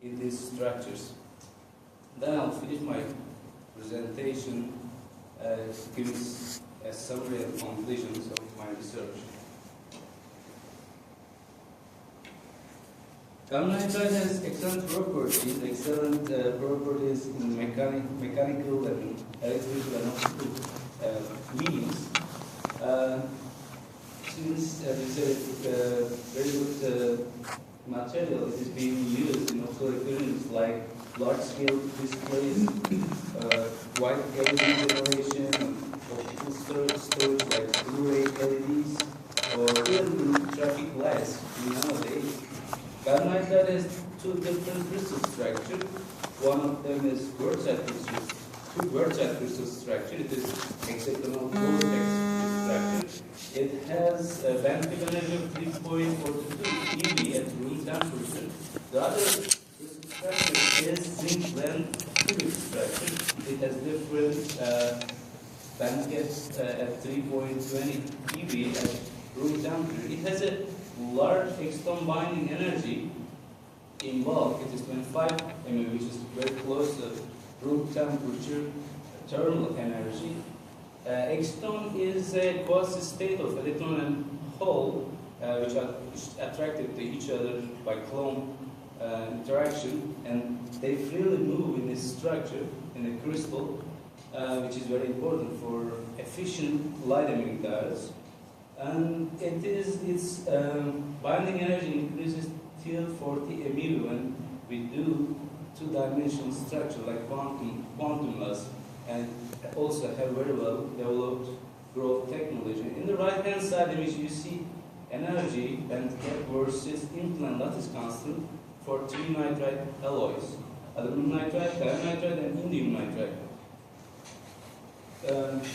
in these structures. Then I'll finish my presentation gives a summary and conclusions of my research. Gallium nitride has excellent properties in mechanical and electrical and optical means. Since this is a very good material, it is being used in optical electronics like large-scale displays, white LED generation, optical storage like Blu-ray LEDs, or even traffic lights nowadays. Gallium nitride has two different crystal structures. One of them is word-side crystal, two word-side crystal structure. It is hexagonal vortex structure. It has a band field energy of 3.42 eV at room temperature. The other crystal structure is zinc blende cubic structure. It has different band gaps at 3.20 eV at room temperature. It has a large extron binding energy in bulk. It is 25 MeV, which is very close to room temperature thermal energy. Extron is a quasi-state of electron and hole, which are attracted to each other by Coulomb interaction, and they freely move in this structure in a crystal, which is very important for efficient light emitting diodes. And its binding energy increases till 40 MeV when we do two-dimensional structure like quantum loss, and also have very well developed growth technology. In the right-hand side image, you see energy band gap versus implant lattice constant for three nitride alloys: aluminum nitride, gallium nitride, and indium nitride.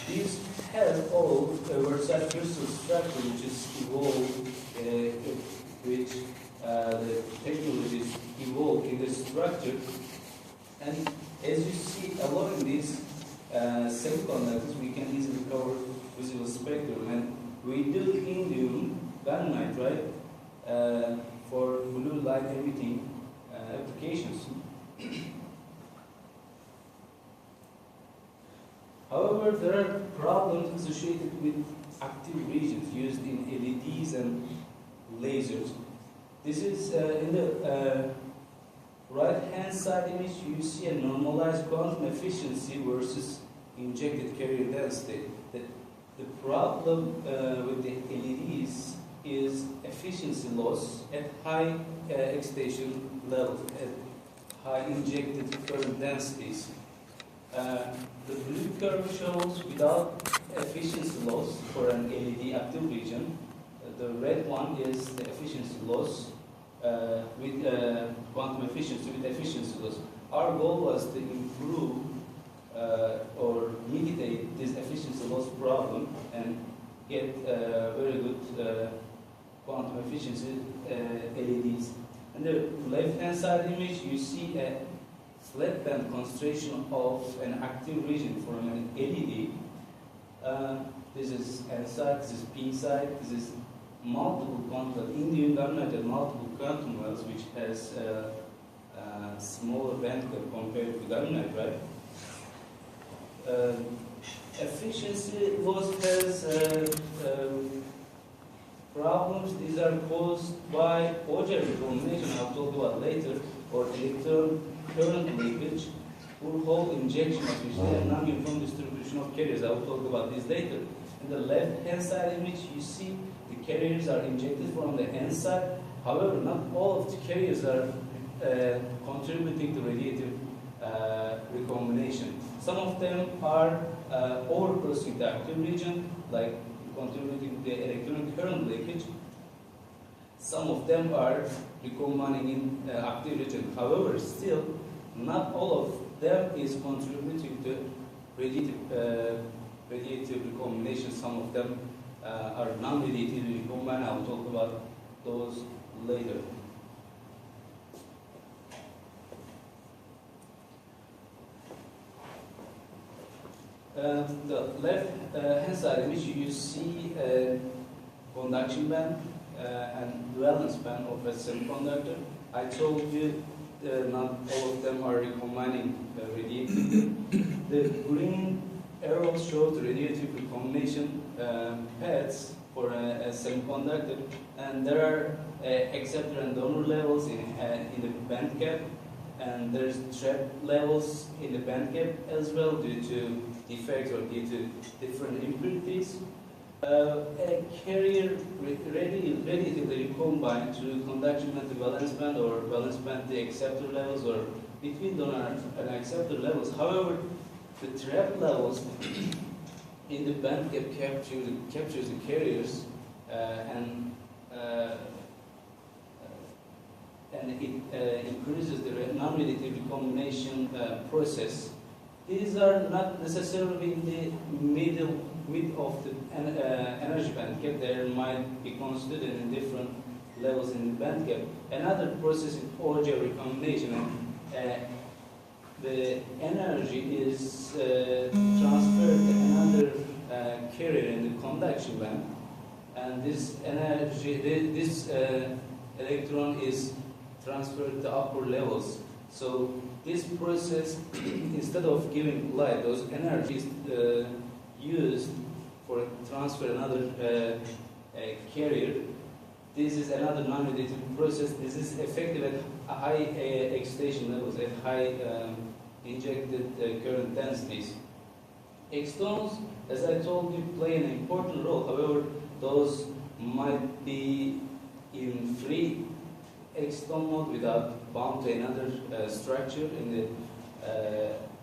These have all a versatile crystal structure which is evolved, which the technologies evolved in the structure. And as you see, along these semiconductors, we can easily cover visible spectrum. And we do indium gallium nitride for blue light emitting applications. However, there are problems associated with active regions used in LEDs and lasers. This is in the right-hand side image. You see a normalized quantum efficiency versus injected carrier density. The problem with the LEDs is efficiency loss at high excitation levels, at high injected current densities. The blue curve shows without efficiency loss for an LED active region. The red one is the efficiency loss with quantum efficiency with efficiency loss. Our goal was to improve or mitigate this efficiency loss problem and get very good quantum efficiency LEDs. And the left-hand side image, you see a flat band concentration of an active region from an LED. This is N side, this is P side, this is multiple quantum, indium gallium nitride multiple quantum wells, which has a smaller band gap compared to gallium nitride. Efficiency loss has problems. These are caused by Auger recombination, I'll talk about later, or electron current leakage, poor hole injection, especially, and non-uniform distribution of carriers. I will talk about this later. In the left-hand side image, you see the carriers are injected from the N side. However, not all of the carriers are contributing to radiative recombination. Some of them are overcrossing the active region, like contributing to the electron current leakage. Some of them are recombining in active region. However, still, not all of them is contributing to radiative recombination. Some of them are non-radiative recombined. I will talk about those later. The left-hand side image, you see a conduction band and valence band of a semiconductor. I told you not all of them are recombining radiatively. The green arrows show the radiative recombination paths for a semiconductor, and there are acceptor and donor levels in the band gap, and there's trap levels in the band gap as well due to defects or due to different impurities. A carrier relatively recombined through conduction band to valence band or valence band to acceptor levels or between donor and acceptor levels. However, the trap levels in the band gap captures the carriers and it increases the non-radiative recombination process. These are not necessarily in the mid of the energy band gap. There might be constituted in different levels in the band gap. Another process is Auger recombination. The energy is transferred to another carrier in the conduction band, and this energy, this electron is transferred to upper levels. So this process, instead of giving light, those energies used for transfer another carrier. This is another non-radiative process. This is effective at high excitation levels, at high injected current densities. Extons, as I told you, play an important role. However, those might be in free exton mode without bound to another structure in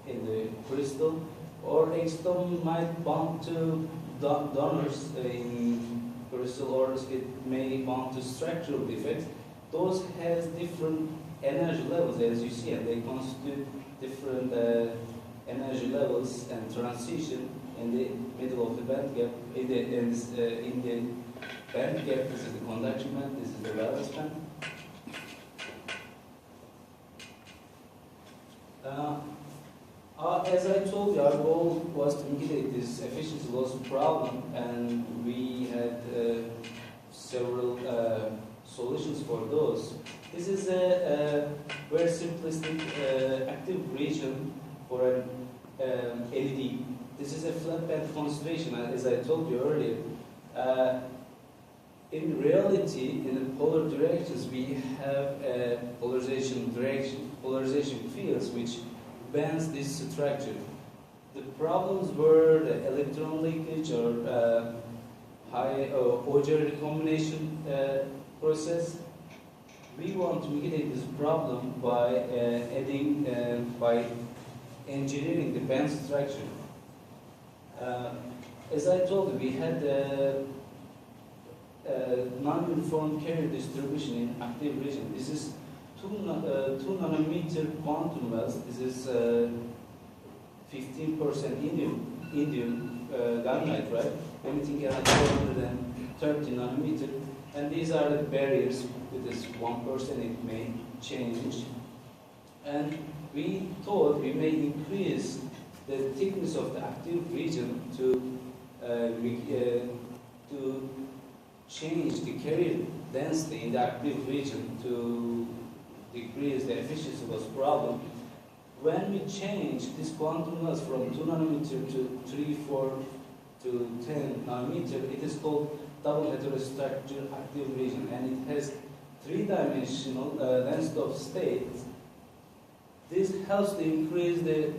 the crystal, or exton might bound to donors in crystal, or it may bound to structural defects. Those has different energy levels, as you see, and they constitute different energy levels and transition in the middle of the band gap. In the band gap, this is the conduction band, this is the valence band. As I told you, our goal was to mitigate this efficiency loss problem, and we had several solutions for those. This is a very simplistic active region for an LED. This is a flat band concentration, as I told you earlier. In reality, in the polar directions, we have polarization fields which bends this structure. The problems were the electron leakage or high Auger recombination process. We want to mitigate this problem by by engineering the band structure. As I told you, we had non-uniform carrier distribution in active region. This is 2 nanometer quantum wells. This is 15% indium garnet, right? Anything around 430 nanometer. And these are the barriers. With this 1%, it may change. And we thought we may increase the thickness of the active region to change the carrier density in the active region to decrease the efficiency loss problem. When we change this quantum loss from 2 nanometer to 3, 4 to 10 nanometer, it is called double heterostructure active region, and it has 3-dimensional density of states. This helps to increase the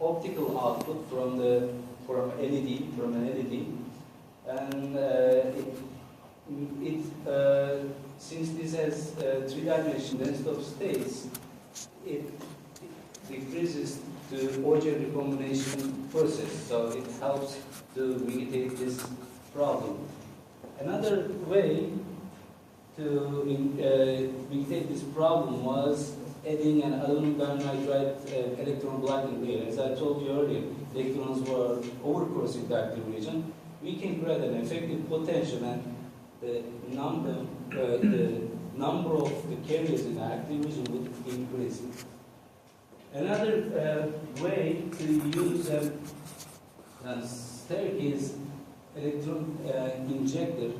optical output from an LED, and since this has 3-dimensional density of states, it decreases the Auger recombination process, so it helps to mitigate this problem. Another way to mitigate this problem was adding an aluminum diamnitride electron blocking layer. As I told you earlier, electrons were overcrossing the active region. We can create an effective potential, and the number of the carriers in the active region would increase. Another way to use a steric is electron injector.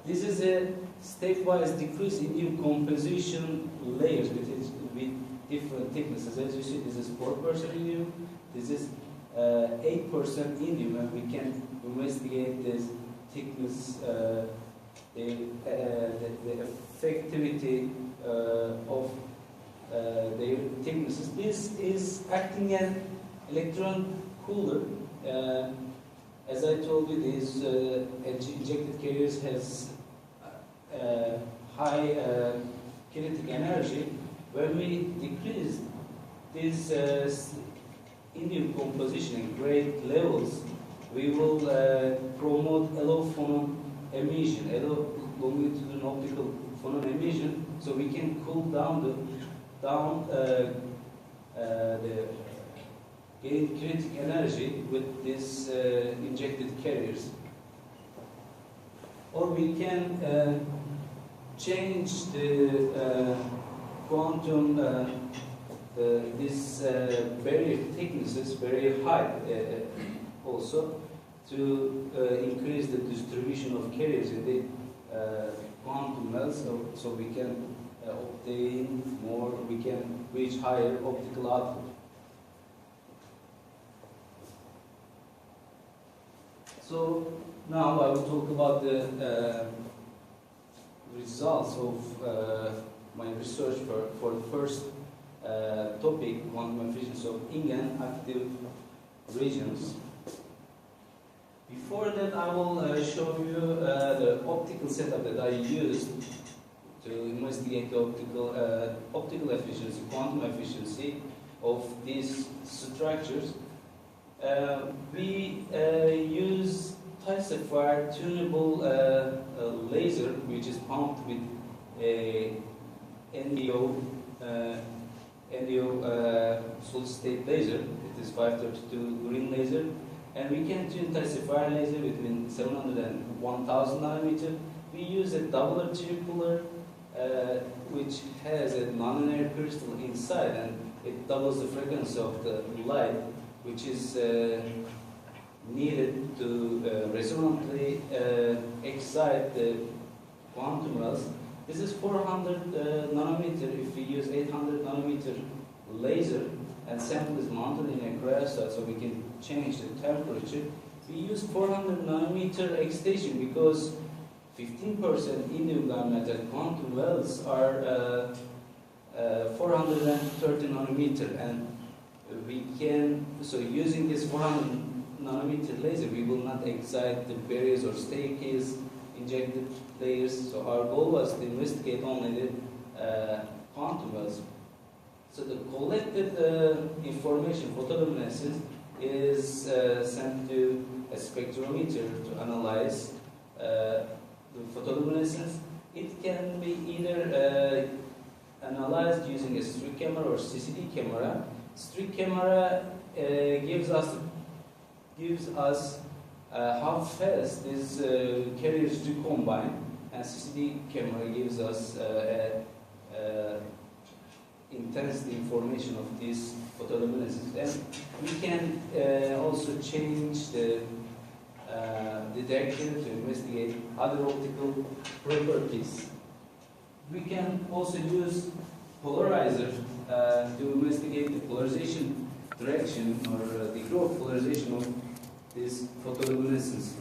This is a stepwise decrease indium composition layers with different thicknesses. As you see, this is 4% indium, this is 8% indium, and we can investigate this thickness, the effectivity of their thicknesses. This is acting as electron cooler. As I told you, these injected carriers has high kinetic energy. When we decrease this indium composition in great levels, we will promote LO phonon emission, LO longitudinal optical phonon emission, so we can cool down the gain kinetic energy with these injected carriers. Or we can change the quantum, this barrier thicknesses very high also to increase the distribution of carriers in the quantum wells, so we can obtain more, we can reach higher optical output. So now I will talk about the results of my research for the first topic, quantum efficiency of InGaN active regions. Before that, I will show you the optical setup that I used to investigate the optical efficiency, quantum efficiency of these structures. We use Ti-Sapphire tunable laser, which is pumped with a NDO solid state laser. It is 532 green laser, and we can tune Ti-Sapphire laser between 700 and 1000 nanometer. We use a doubler tripler, which has a nonlinear crystal inside, and it doubles the frequency of the light, which is needed to resonantly excite the quantum wells. This is 400 nanometer. If we use 800 nanometer laser and sample is mounted in a cryostat, so we can change the temperature. We use 400 nanometer excitation because 15% indium gunmetal quantum wells are 430 nanometer, and we can, so using this 400 nanometer laser, we will not excite the barriers or staircase injected layers. So our goal was to investigate only the quantum wells. So the collected information, photoluminescence, is sent to a spectrometer to analyze the photoluminescence. It can be either analyzed using a streak camera or CCD camera. Streak camera gives us how fast these carriers recombine, and CCD camera gives us intensity information of this photoluminescence. And we can also change the detector to investigate other optical properties. We can also use polarizer to investigate the polarization direction or degree of polarization of this photoluminescence.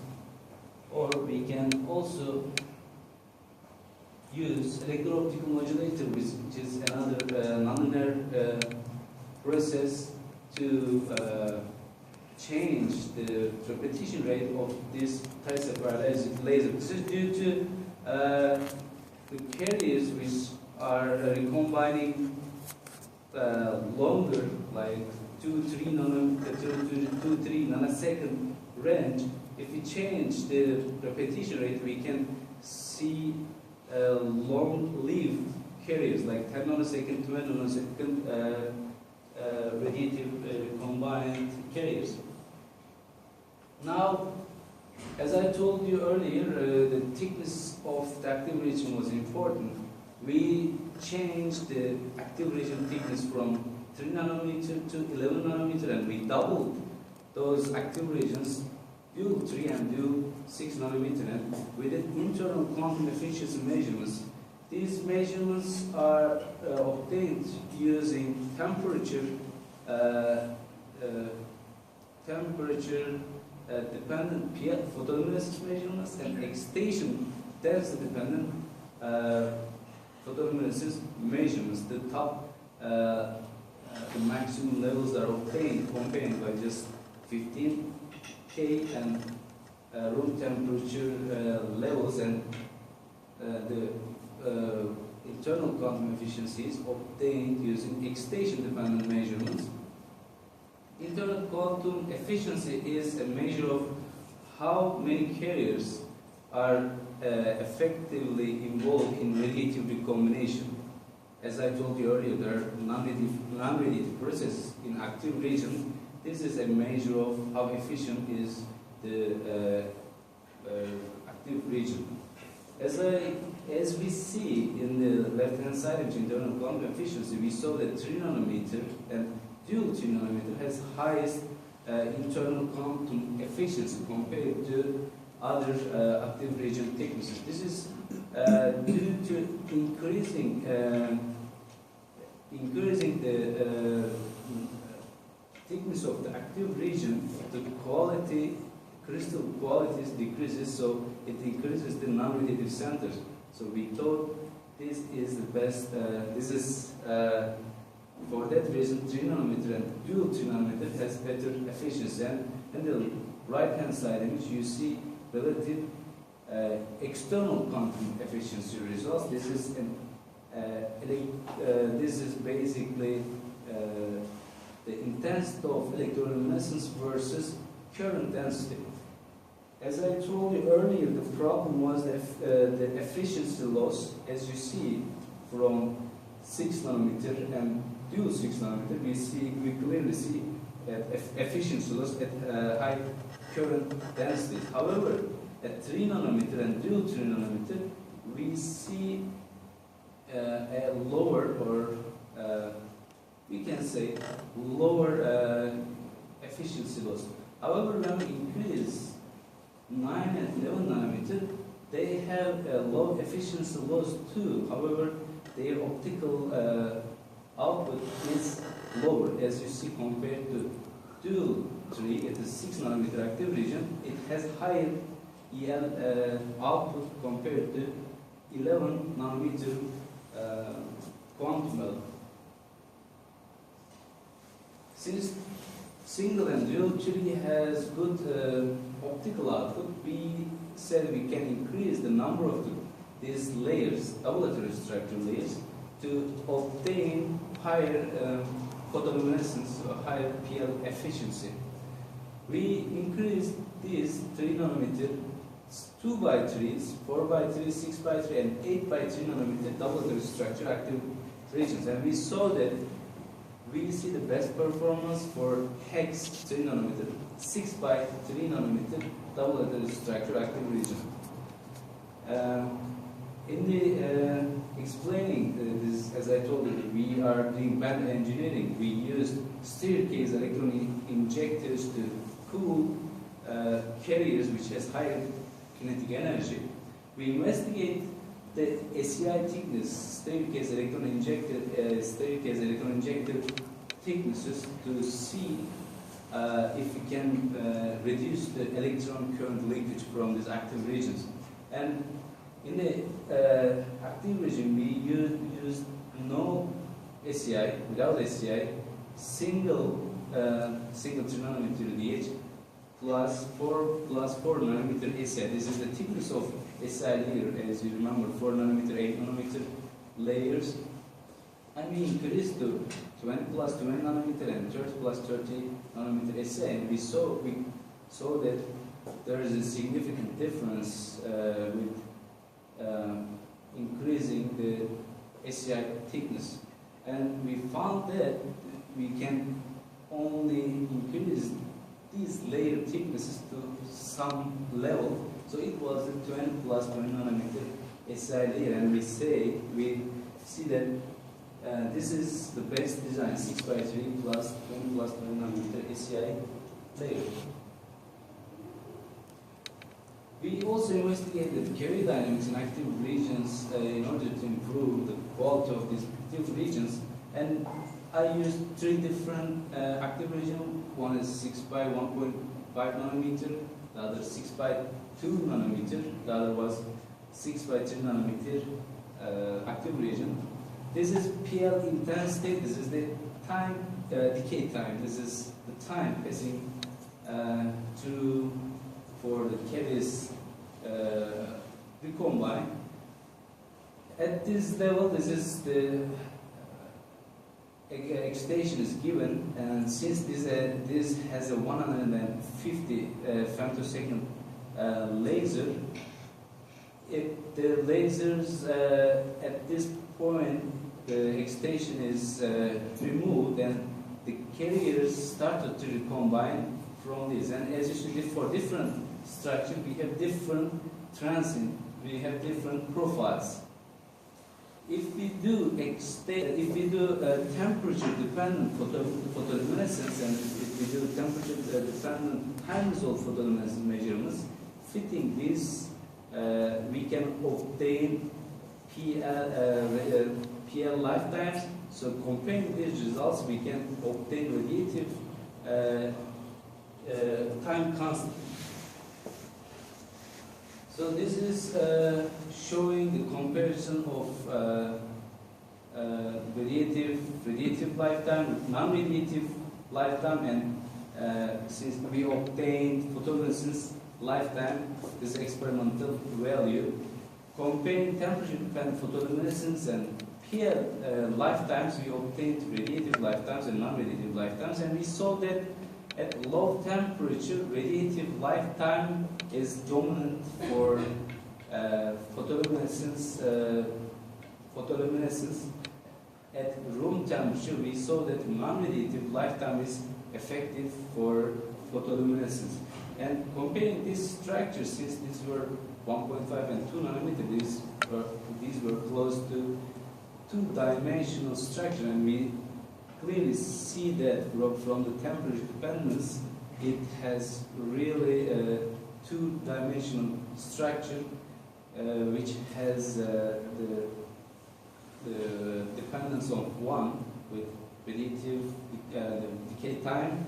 Or we can also use electro-optical modulator, which is another nonlinear process to change the repetition rate of this Ti-Sapphire laser. This is due to the carriers which are recombining longer, like 2-3 nanosecond range. If we change the repetition rate, we can see long-lived carriers, like 10 nanosecond, 20 nanosecond radiative combined carriers. Now, as I told you earlier, the thickness of the active region was important. We changed the active region thickness from 3 nanometer to 11 nanometer, and we doubled those active regions dual 3 and dual 6 nanometer, and with the internal quantum efficiency measurements. These measurements are obtained using temperature dependent photoluminescence measurements and excitation density dependent photoluminescence measurements. The top, the maximum levels are obtained by just 15 K and room temperature levels, and the internal quantum efficiency is obtained using excitation dependent measurements. Internal quantum efficiency is a measure of how many carriers are effectively involved in radiative recombination. As I told you earlier, there are non-radiative processes in active region. This is a measure of how efficient is the active region. As we see in the left-hand side of internal quantum efficiency, we saw that 3 nanometer and dual 3 nanometer has highest internal quantum efficiency compared to other active region thicknesses. This is due to increasing the thickness of the active region, the crystal qualities decreases, so it increases the non-radiative centers. So we thought this is the best, for that reason 3 nanometer and dual 3 nanometer has better efficiency. And in the right hand side image you see relative external quantum efficiency results. This is basically the intensity of electroluminescence versus current density. As I told you earlier, the problem was the efficiency loss. As you see from 6 nanometer and dual 6 nanometer, we clearly see efficiency loss at high current densities. However, at 3 nanometer and dual 3 nanometer, we see a lower, or we can say lower efficiency loss. However, when we increase 9 and 11 nanometer, they have a low efficiency loss too. However, their optical output is lower, as you see, compared to dual 3 at the 6 nanometer active region. It has higher EL output compared to 11 nanometer quantum level. Since single and dual 3 has good optical output, we said we can increase the number of these layers, tabulatory structure layers, to obtain higher photoluminescence or higher PL efficiency. We increased these 3 nanometer 2 by 3s, 4 by 3, 6 by 3, and 8 by 3 nanometer tabulatory structure active regions, and we saw that we see the best performance for hex 3 nanometer, 6 by 3 nanometer tabulatory structure active region. In the explaining this, as I told you, we are doing band engineering. We used staircase electron injectors to cool carriers which has higher kinetic energy. We investigate the SEI thickness, staircase electron injector thicknesses, to see if we can reduce the electron current leakage from these active regions. And in the active region, we used no SEI, without SEI, single 3 nanometer DH plus 4 nanometer SEI. This is the thickness of SEI layer, as you remember, 4 nanometer, 8 nanometer layers. And we increased to 20 plus 20 nanometer and 30 plus 30 nanometer SEI. And we saw that there is a significant difference with increasing the SEI thickness. And we found that we can only increase these layer thicknesses to some level. So it was the 20 plus 20 nanometer SEI layer, and we see that this is the best design, 6 by 3 plus 20 plus 20 nanometer SEI layer. We also investigated carrier dynamics in active regions in order to improve the quality of these active regions. And I used three different active regions. One is 6 by 1.5 nanometer, the other 6 by 2 nanometer, the other was 6 by 3 nanometer active region. This is PL intensity, this is the time, decay time, this is the time passing through for the carriers recombine. At this level, this is the excitation is given, and since this has a 150 femtosecond laser, if the lasers at this point the excitation is removed, and the carriers started to recombine from this. And as you see, for different structure, we have different transit, we have different profiles. If we do temperature-dependent photoluminescence, and if we do temperature-dependent time-resolved photoluminescence measurements, fitting this, we can obtain PL lifetimes. So comparing these results, we can obtain radiative time constant. So this is showing the comparison of radiative lifetime with non-radiative lifetime, and since we obtained photoluminescence lifetime, this experimental value, comparing temperature-dependent photoluminescence and PL lifetimes, we obtained radiative lifetimes and non-radiative lifetimes, and we saw that at low temperature, radiative lifetime is dominant for photoluminescence. At room temperature, we saw that non-radiative lifetime is effective for photoluminescence. And comparing these structures, since these were 1.5 and 2 nanometer, these were close to two-dimensional structure, and we clearly see that from the temperature dependence, it has really a two-dimensional structure, which has the dependence on one with radiative decay time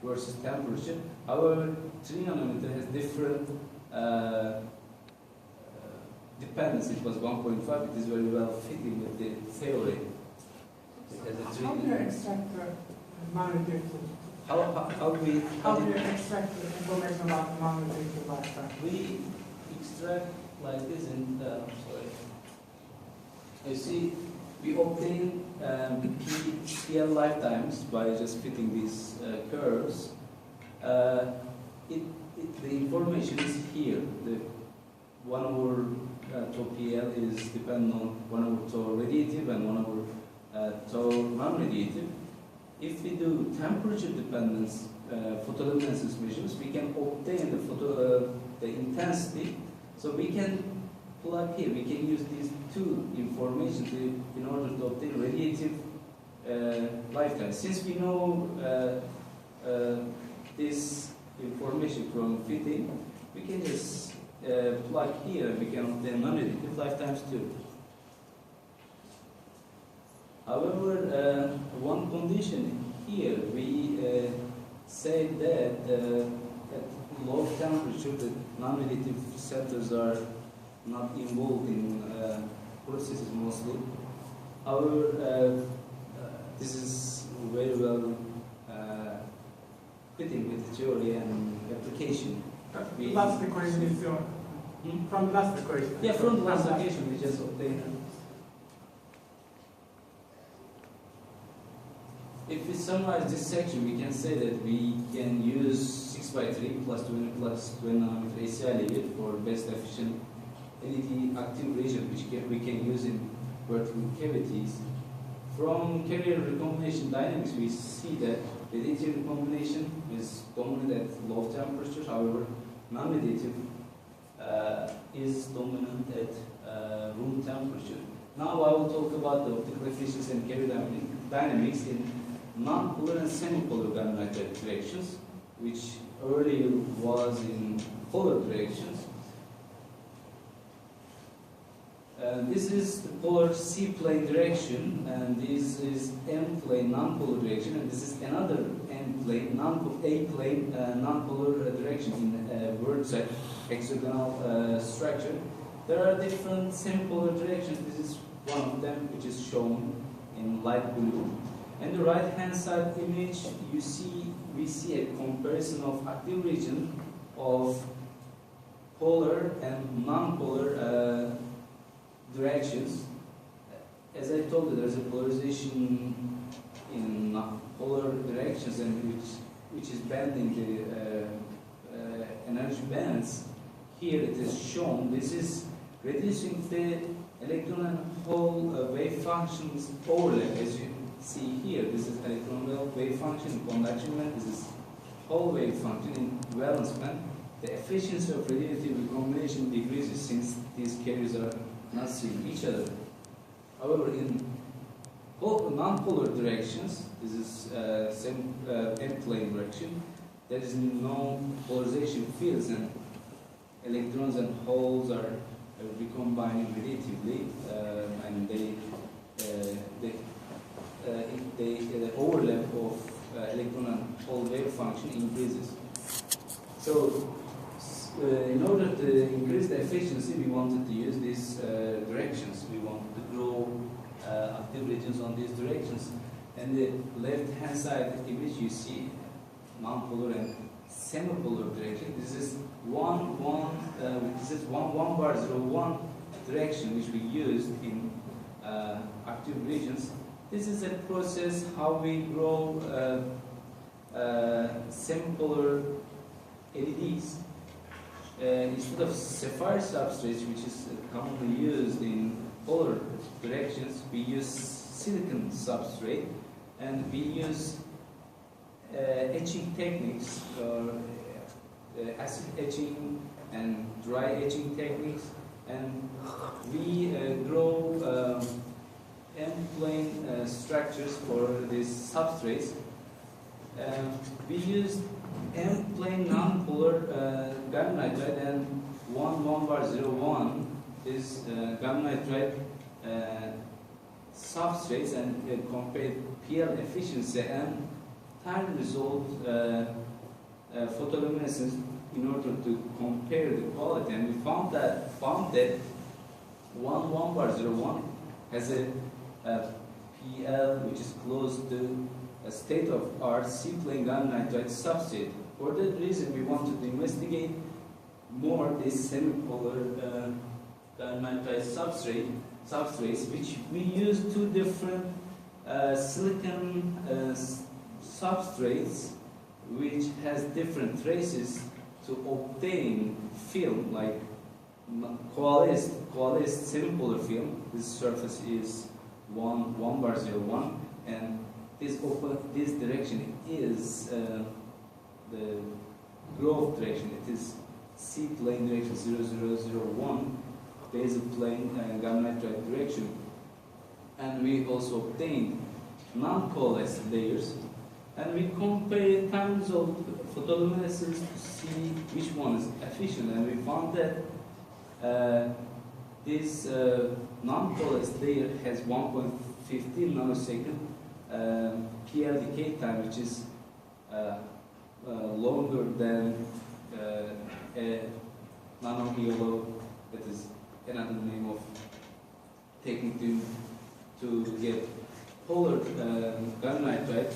versus temperature. However, 3 nanometer has different dependence. It was 1.5. It is very well fitting with the theory. How do you extract the non-radiative? How do you extract the information about non-radiative lifetime? We extract like this in sorry. You see, we obtain PL lifetimes by just fitting these curves. The information is here. The 1 over tau PL is dependent on 1 over tau radiative and 1 over tau non-radiative. If we do temperature dependence photoluminescence measurements, we can obtain the intensity. So we can plug here. We can use these two information in order to obtain radiative lifetime. Since we know this information from fitting, we can just plug here, and we can obtain non-radiative lifetimes too. However, one condition here, we say that at low temperature, the non-radiative receptors are not involved in processes mostly. However, this is very well fitting with the theory and application. Last equation is your, from the last equation. Yeah, from the last equation we just obtained. If we summarize this section, we can say that we can use 6 by 3 plus 20 nanometer ACI layer for best efficient LED active region, which we can use in vertical cavities. From carrier recombination dynamics, we see that radiative recombination is dominant at low temperatures. However, non-radiative is dominant at room temperature. Now I will talk about the optical efficiency and carrier dynamics in non-polar and semi-polar galvanic directions, which earlier was in polar directions. This is the polar C-plane direction, and this is M-plane non-polar direction, and this is another M-plane, A-plane non-polar direction in word-set hexagonal structure. There are different semi-polar directions. This is one of them, which is shown in light blue. And the right-hand side image, we see a comparison of active region of polar and non-polar directions. As I told you, there's a polarization in polar directions, and which is bending the energy bands. Here it is shown. This is reducing the electron and hole wave functions overlap. As you see here, this is electron wave function in conduction band. This is hole wave function in valence band. The efficiency of radiative recombination decreases since these carriers are not seeing each other. However, in non-polar directions, this is M-plane direction, there is no polarization fields, and electrons and holes are recombining radiatively, and the overlap of electron and hole wave function increases. So, in order to increase the efficiency, we wanted to use these directions. We wanted to grow active regions on these directions. And the left-hand side image, you see non-polar and semi-polar direction. This is one bar 01 direction which we used in active regions. This is a process how we grow semi-polar LEDs. Instead of sapphire substrates, which is commonly used in polar directions, we use silicon substrate, and we use etching techniques, acid etching and dry etching techniques, and we grow M-plane structures for these substrates. We used M-plane non-polar gallium nitride, and 1 bar 01 is gallium nitride substrates, and compared PL efficiency and time resolved photoluminescence in order to compare the quality, and we found that 1 bar 01 has a PL which is close to a state-of-art C-plane gallium nitride substrate. For that reason, we wanted to investigate more this semi-polar gallium nitride substrates, which we use two different silicon substrates, which has different traces to obtain film like coalesced semi-polar film. This surface is 1 bar 01, and this direction is the growth direction. It is C-plane direction 0001, basal plane gallium nitride direction. And we also obtained non-coalesced layers, and we compared times of photoluminescence to see which one is efficient, and we found that this non-coalesced layer has 1.15 nanosecond PL decay time, which is longer than a nano-ELO, that is another name of technique to get polar gallium nitride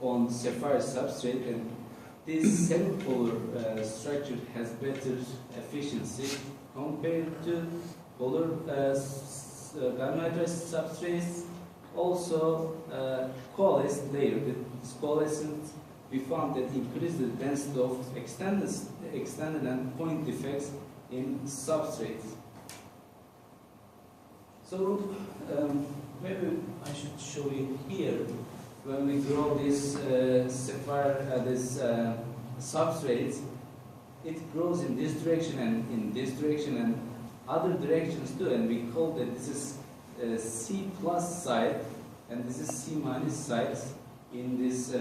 on sapphire substrate, and this semi-polar structure has better efficiency compared to polar gallium nitride substrates. Also, coalesced layer. This coalescent, we found that increased the density of extended and point defects in substrates. So maybe I should show you here when we grow this sapphire, substrates. It grows in this direction and in this direction and other directions too, and we call that this is C plus side, and this is C minus side in this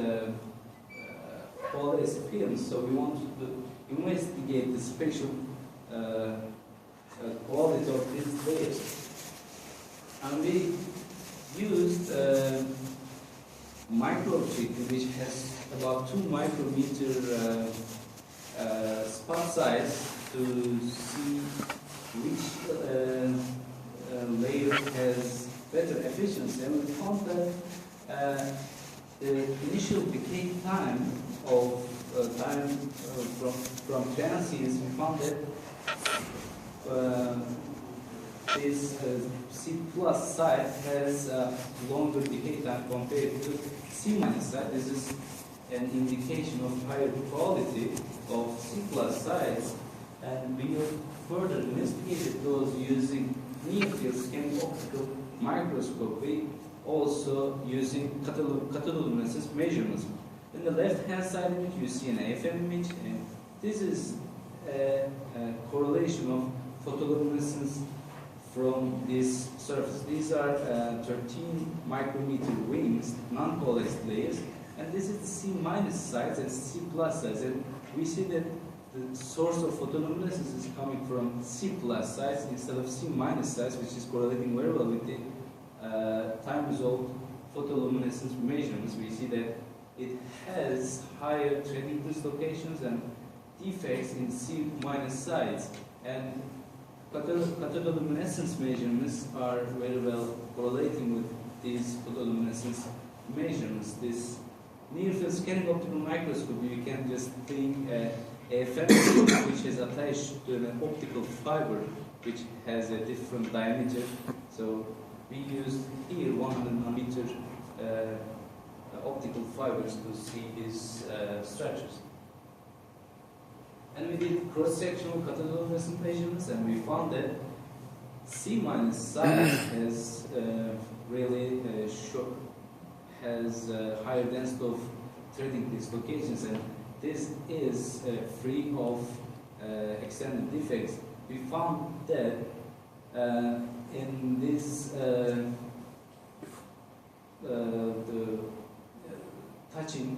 coalesced film. So we want to investigate the spatial quality of these layers. And we used micro-objective which has about 2 micrometer spot size to see which layer has better efficiency, and we found that the initial decay time of from transients, we found that this C plus side has a longer decay time compared to C minus side. This is an indication of higher quality of C plus sides, and we have further investigated those using near-field scanning optical microscopy, also using cathodoluminescence measurements. In the left-hand side image, you see an AFM image, and this is a correlation of photoluminescence from this surface. These are 13 micrometer wings, non-polarized layers, and this is the C minus sides and C plus sides. And we see that the source of photoluminescence is coming from C plus sides instead of C minus sides, which is correlating very well with the time-resolved photoluminescence measurements. We see that it has higher threading dislocations and defects in C minus sides, and cathodoluminescence measurements are very well correlating with these photoluminescence measurements. This near-field scanning optical microscopy, you can just think a film which is attached to an optical fiber which has a different diameter. So we used here 100 nanometer optical fibers to see these structures. And we did cross-sectional cathodoluminescence measurements, and we found that C minus side has really has higher density of threading dislocations, and this is free of extended defects. We found that in this touching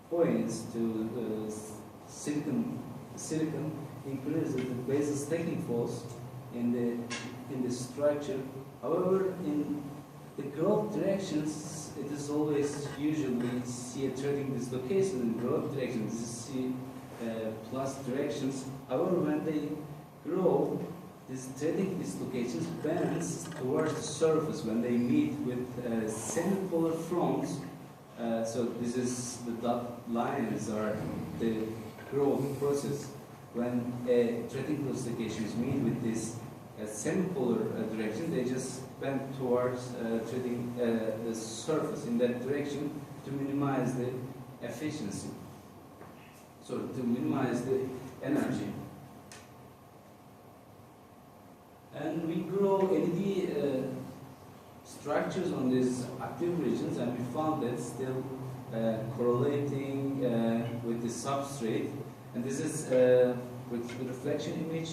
points to silicon increases the basal stacking force in the structure. However, in the growth directions, it is always usually see a threading dislocation in growth directions. This is C plus directions. However, when they grow, this threading dislocations bends towards the surface when they meet with semipolar fronts. So this is the dot lines are the growth process. When threading dislocations meet with this semipolar direction, they just bend towards threading the surface in that direction to minimize the efficiency. So to minimize the energy. And we grow LED structures on these active regions, and we found that still correlating with the substrate. And this is with the reflection image